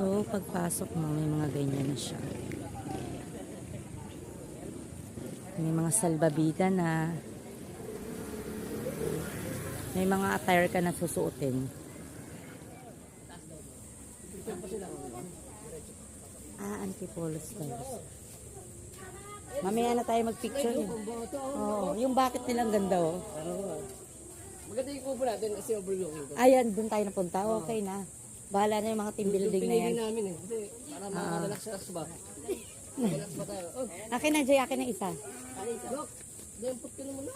So, pagpasok mo, may mga ganyan na siya. May mga salbabida na. May mga attire ka na susuotin. Antipolo stores. Mamaya na tayo magpicture yun. Oo, yung bakit nilang ganda oh. Maganda yung kubo natin kasi overlooking. Ayan, dun tayo napunta. Okay na. Bahala na yung mga team building na yan. Pinili namin eh. Kasi para makakalax-relax ba? Relax ba tayo? Oh, Akin na, Jay. Akin na isa. look! Dampot ka naman na.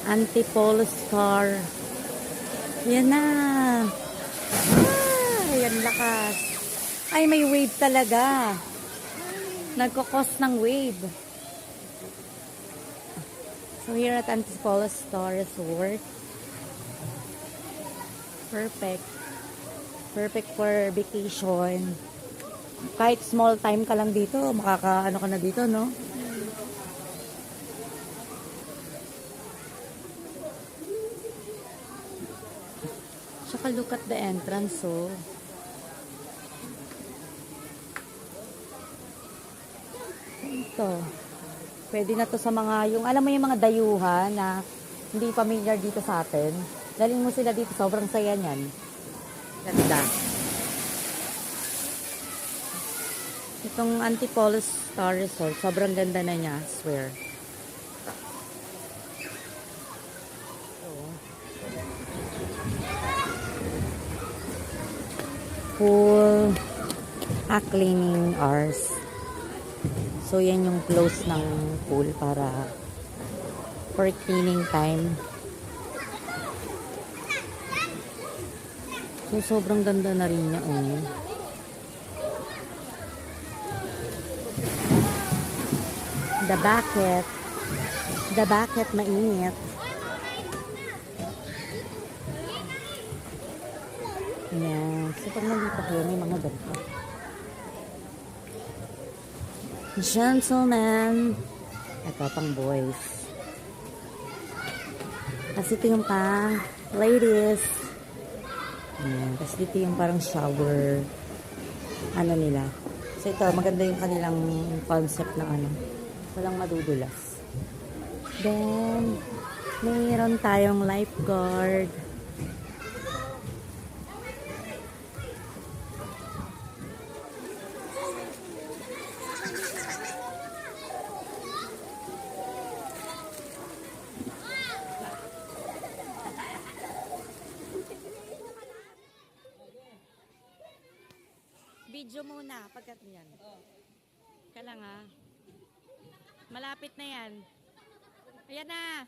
Antipolo Star. Yan na. Ayan, lakas. Ay, may wave talaga. Nagkakos ng wave. So, here at Antipolo Star Resort. Perfect. Perfect for vacation. Kahit small time ka lang dito, makaka-ano ka na dito, no? Tsaka look at the entrance, oh. Ito. Pwede na to sa mga, yung alam mo yung mga dayuhan na hindi familiar dito sa atin. Dalhin mo sila dito, sobrang saya niyan. Ganda. Itong Antipolo Star Resort, sobrang ganda na niya, swear. Full cleaning hours. So, yan yung close ng pool para for cleaning time. So, sobrang ganda na rin niya. Oh. The bucket mainit. Ayan. So, pag nandito kayo, may mga ganito. Gentlemen. Ito, pang boys. Kasi ito yung pang ladies. Ayan. Tapos dito yung parang shower. Ano nila. So, ito, maganda yung kanilang concept na ano. Walang madudulas. Then, mayroon tayong lifeguard. Video muna pagkat yan. Kala nga. Malapit na yan. Ayan na.